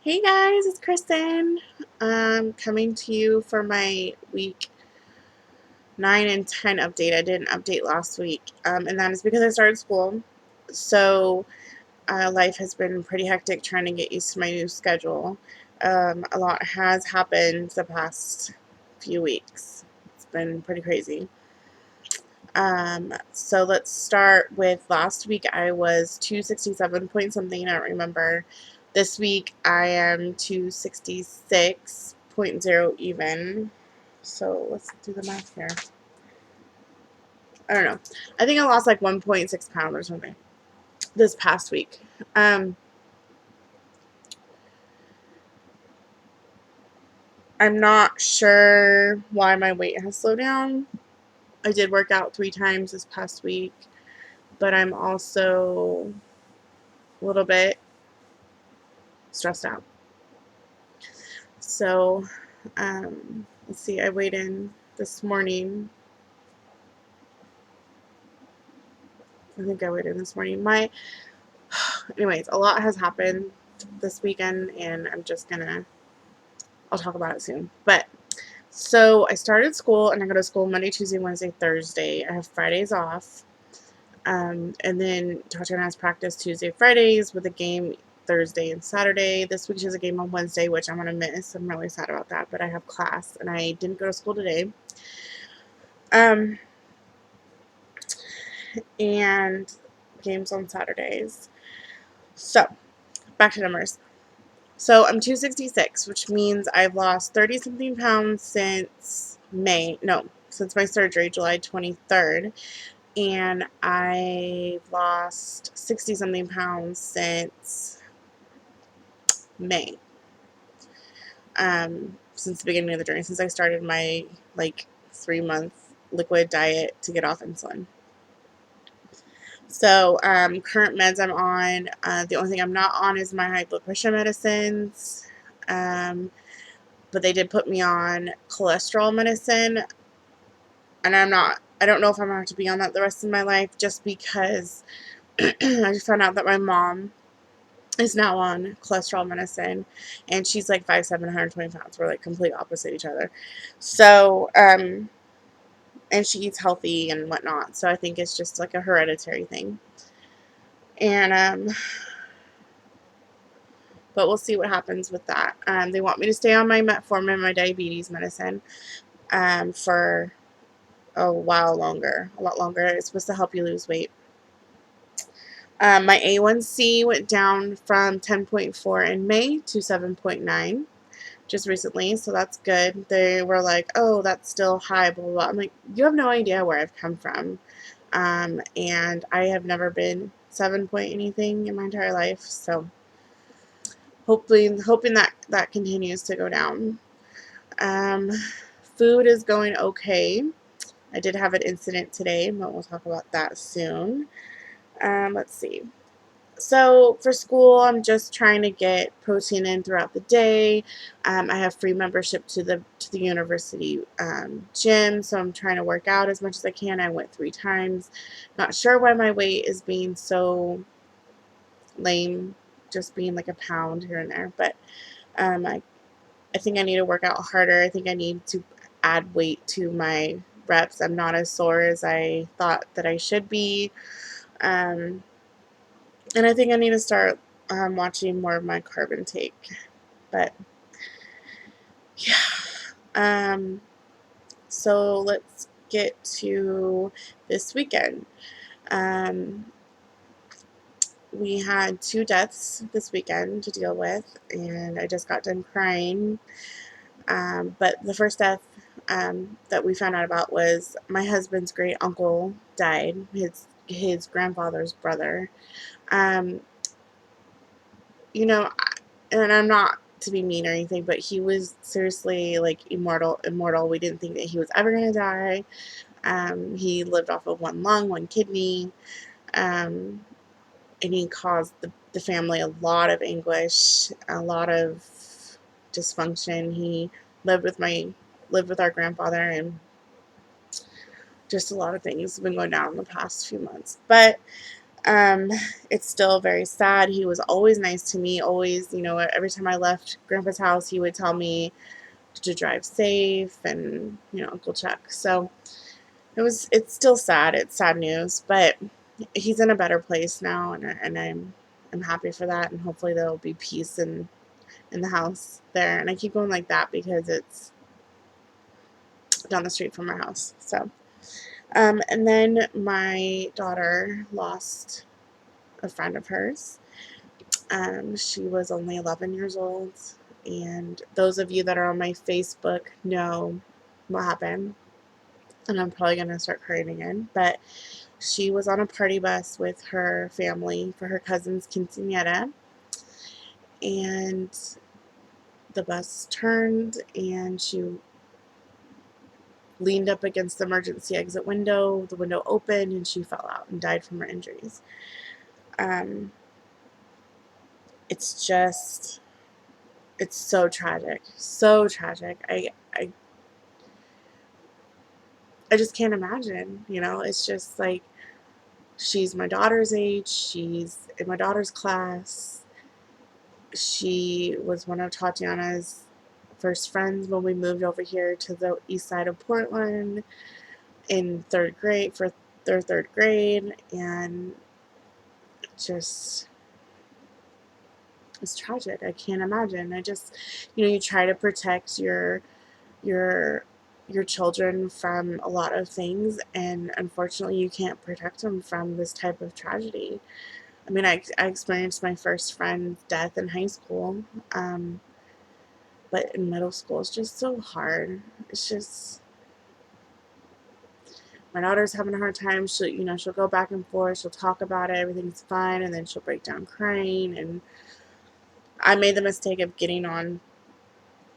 Hey guys, it's Kristen. Coming to you for my week 9 and 10 update. I did an update last week, and that is because I started school. So, life has been pretty hectic trying to get used to my new schedule. A lot has happened the past few weeks. It's been pretty crazy. So let's start with last week. I was 267 point something. I don't remember. This week I am 266.0 even. So let's do the math here. I don't know. I think I lost like 1.6 pounds or something this past week. Um, I'm not sure why my weight has slowed down. I did work out 3 times this past week, but I'm also a little bit stressed out. So, let's see, I weighed in this morning. I think I weighed in this morning. Anyways, a lot has happened this weekend, and I'll talk about it soon. But, so I started school, and I go to school Monday, Tuesday, Wednesday, Thursday. I have Fridays off. And then Tatiana has practice Tuesday, Fridays with a game Thursday and Saturday. This week she has a game on Wednesday, which I'm going to miss. I'm really sad about that, but I have class, and I didn't go to school today. Um, and games on Saturdays. So, back to numbers. So, I'm 266, which means I've lost 30 something pounds since May. No, since my surgery, July 23rd. And I've lost 60 something pounds since May. Since the beginning of the journey, since I started my 3-month liquid diet to get off insulin. So, current meds I'm on, the only thing I'm not on is my high blood pressure medicines. Um, but they did put me on cholesterol medicine, and I don't know if I'm going to have to be on that the rest of my life just because I just found out that my mom is now on cholesterol medicine, and she's like 5'7", 120 pounds. We're like complete opposite each other. So, and she eats healthy and whatnot. So I think it's just like a hereditary thing. And, but we'll see what happens with that. They want me to stay on my metformin, my diabetes medicine, for a while longer, a lot longer. It's supposed to help you lose weight. My A1C went down from 10.4 in May to 7.9 just recently, so that's good. They were like, oh, that's still high, blah, blah, blah. I'm like, you have no idea where I've come from. And I have never been 7 point anything in my entire life, so hoping that continues to go down. Um, Food is going okay. I did have an incident today, but we'll talk about that soon. Let's see. So for school, I'm just trying to get protein in throughout the day. I have free membership to the university gym, so I'm trying to work out as much as I can. I went 3 times. Not sure why my weight is being so lame, just being like a pound here and there, but um, I I think I need to work out harder. I think I need to add weight to my reps. I'm not as sore as I thought that I should be. Um, and I think I need to start watching more of my carb intake. But yeah. Um, so let's get to this weekend. Um, we had 2 deaths this weekend to deal with, and I just got done crying. But the first death that we found out about was my husband's great uncle died. His grandfather's brother. Um, you know, and I'm not to be mean or anything, but he was seriously like immortal. We didn't think that he was ever gonna die. He lived off of one lung, one kidney, um, and he caused the family a lot of anguish, a lot of dysfunction. He lived with my lived with our grandfather, and just a lot of things have been going down in the past few months. But Um, it's still very sad. He was always nice to me, always, every time I left Grandpa's house, he would tell me to drive safe and, Uncle Chuck. So it's still sad. It's sad news, but he's in a better place now, and I'm happy for that, and hopefully there will be peace in the house there. And I keep going like that because it's down the street from our house. So, and then my daughter lost a friend of hers. She was only 11 years old, and those of you that are on my Facebook know what happened. And I'm probably going to start crying again, but she was on a party bus with her family for her cousin's quinceanera, and the bus turned and she leaned up against the emergency exit window. The window opened and she fell out and died from her injuries. Um, it's just, it's so tragic, so tragic. I just can't imagine. It's just like, she's my daughter's age. She's in my daughter's class. She was one of Tatiana's first friends when we moved over here to the east side of Portland in third grade, for their third grade, and just, it's tragic. I can't imagine. I just, you try to protect your your children from a lot of things, and unfortunately you can't protect them from this type of tragedy. I mean, I experienced my first friend's death in high school, but in middle school it's just so hard. It's just, my daughter's having a hard time. She'll go back and forth, she'll talk about it, everything's fine, and then she'll break down crying. And I made the mistake of getting on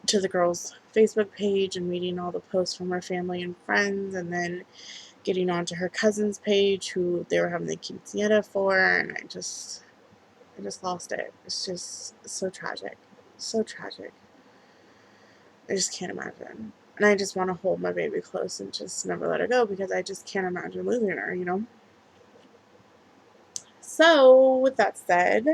to the girl's Facebook page and reading all the posts from her family and friends, and then getting onto her cousin's page who they were having the quinceañera for, and I just lost it. It's just so tragic. So tragic. I just can't imagine. And I just want to hold my baby close and just never let her go, because I just can't imagine losing her. So, with that said,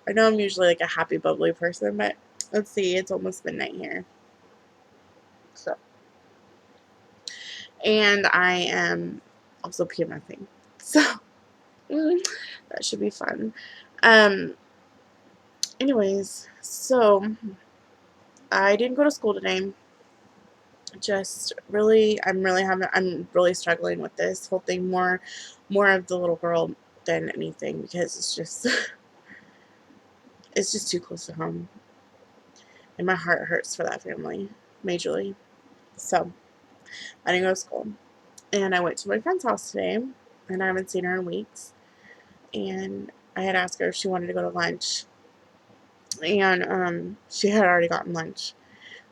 I know I'm usually like a happy, bubbly person, but let's see, it's almost midnight here. So, and I am also PMSing. So, that should be fun. Um, anyways, so I didn't go to school today. Just really, I'm really struggling with this whole thing, more of the little girl than anything, because it's just it's just too close to home, and my heart hurts for that family majorly. So I didn't go to school, and I went to my friend's house today, and I haven't seen her in weeks. And I had asked her if she wanted to go to lunch, and she had already gotten lunch.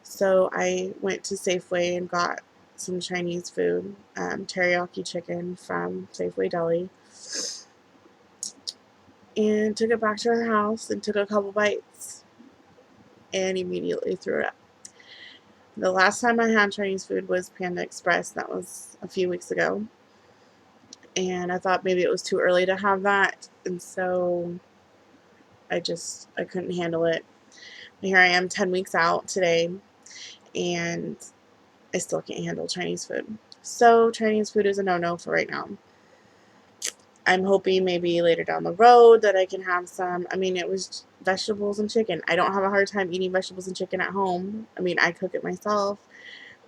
So I went to Safeway and got some Chinese food, teriyaki chicken from Safeway Deli, and took it back to her house and took a couple bites and immediately threw it up. The last time I had Chinese food was Panda Express. That was a few weeks ago. And I thought maybe it was too early to have that. And so I couldn't handle it. Here I am 10 weeks out today, and I still can't handle Chinese food. So Chinese food is a no-no for right now. I'm hoping maybe later down the road that I can have some. I mean, it was vegetables and chicken. I don't have a hard time eating vegetables and chicken at home. I mean, I cook it myself,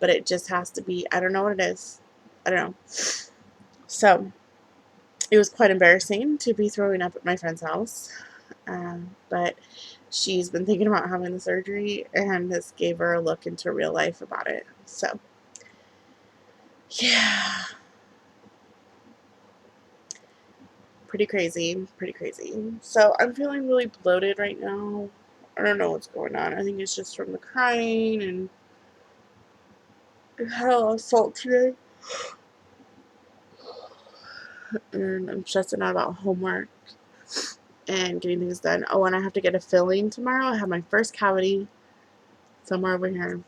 but it just has to be, I don't know what it is. I don't know. So it was quite embarrassing to be throwing up at my friend's house. But she's been thinking about having the surgery, and this gave her a look into real life about it. So, yeah. Pretty crazy, pretty crazy. So I'm feeling really bloated right now. I don't know what's going on. I think it's just from the crying, and I had a lot of salt today. And I'm stressing out about homework and getting things done. Oh, and I have to get a filling tomorrow. I have my first cavity somewhere over here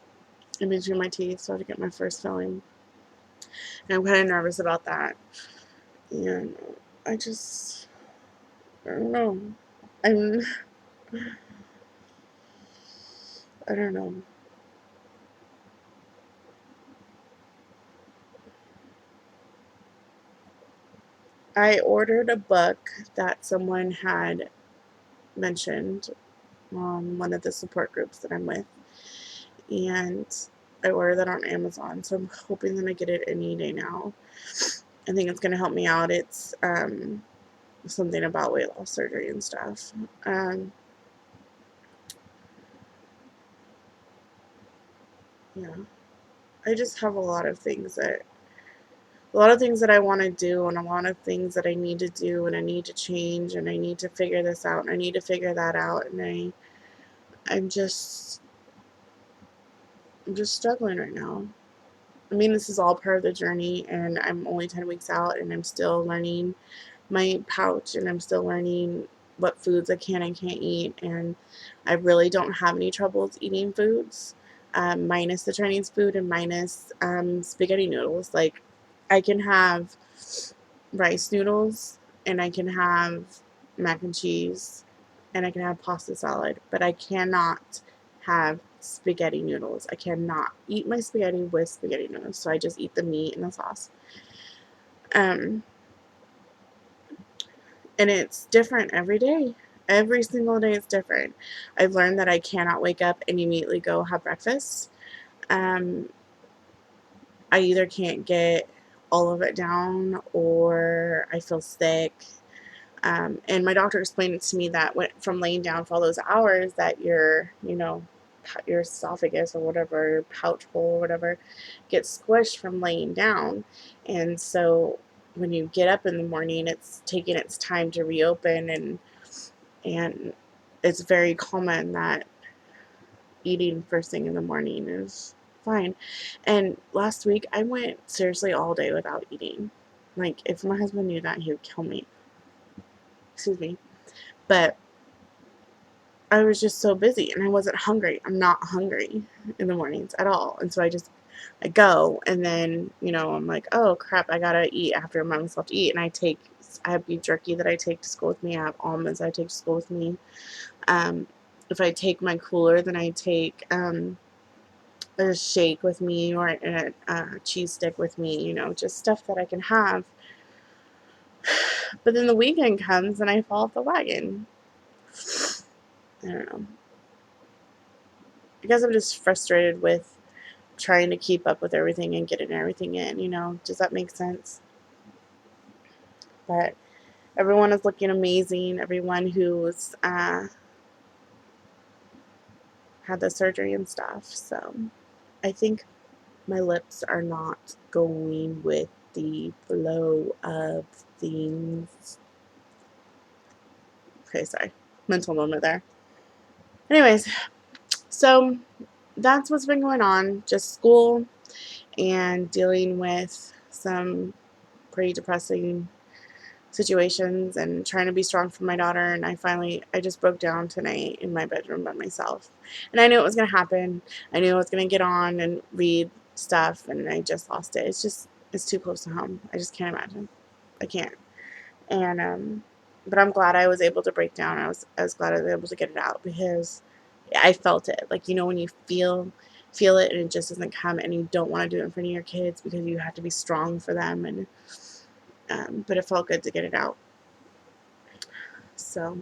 in between my teeth, so I have to get my first filling. And I'm kind of nervous about that. And I don't know. I'm, I don't know. I ordered a book that someone had mentioned on one of the support groups that I'm with, and I ordered that on Amazon, so I'm hoping that I get it any day now. I think it's going to help me out. It's something about weight loss surgery and stuff. Yeah, I just have a lot of things that I want to do, and a lot of things that I need to do, and I need to change, and I need to figure this out, and I need to figure that out, and I'm just I'm just struggling right now. I mean, this is all part of the journey, and I'm only 10 weeks out, and I'm still learning my pouch, and I'm still learning what foods I can and can't eat, and I really don't have any troubles eating foods, minus the Chinese food and minus spaghetti noodles. Like, I can have rice noodles, and I can have mac and cheese, and I can have pasta salad, but I cannot have spaghetti noodles. I cannot eat my spaghetti with spaghetti noodles, so I just eat the meat and the sauce. Um, and it's different every day. Every single day it's different. I've learned that I cannot wake up and immediately go have breakfast. Um, I either can't get all of it down or I feel sick. And my doctor explained it to me that from laying down for all those hours that your esophagus or whatever, your pouch hole or whatever, gets squished from laying down. And so when you get up in the morning, it's taking its time to reopen, and it's very common that eating first thing in the morning is fine. And last week, I went seriously all day without eating. Like, if my husband knew that, he would kill me. Excuse me. But I was just so busy and I wasn't hungry. I'm not hungry in the mornings at all. And so I go, and then, I'm like, oh crap, I gotta eat after mom's left to eat. And I have beef jerky that I take to school with me. I have almonds I take to school with me. Um, if I take my cooler, then I take a shake with me or a cheese stick with me, just stuff that I can have. But then the weekend comes and I fall off the wagon. I don't know. I guess I'm just frustrated with trying to keep up with everything and getting everything in. Does that make sense? But everyone is looking amazing. Everyone who's had the surgery and stuff. So I think my lips are not going with the flow of things. Okay, sorry. Mental moment there. Anyways, so that's what's been going on. Just school and dealing with some pretty depressing situations and trying to be strong for my daughter. And I just broke down tonight in my bedroom by myself. And I knew it was going to happen. I knew I was going to get on and read stuff, and I just lost it. It's too close to home. I just can't imagine. I can't. And, but I'm glad I was able to break down. I was glad I was able to get it out because I felt it. Like, when you feel it and it just doesn't come, and you don't want to do it in front of your kids because you have to be strong for them. And, but it felt good to get it out. So,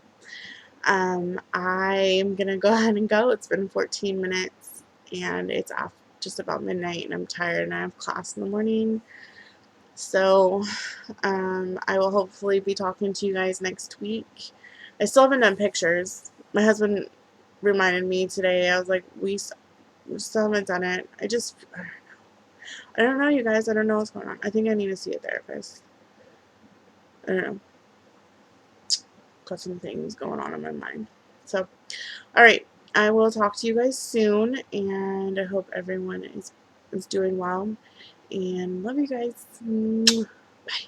I'm going to go ahead and go. It's been 14 minutes and it's just about midnight, and I'm tired and I have class in the morning. So, I will hopefully be talking to you guys next week. I still haven't done pictures. My husband reminded me today. I was like, we still haven't done it. I don't know, you guys. I don't know what's going on. I think I need to see a therapist. I don't know. Got some things going on in my mind. So, all right. I will talk to you guys soon, and I hope everyone is doing well. And love you guys. Bye.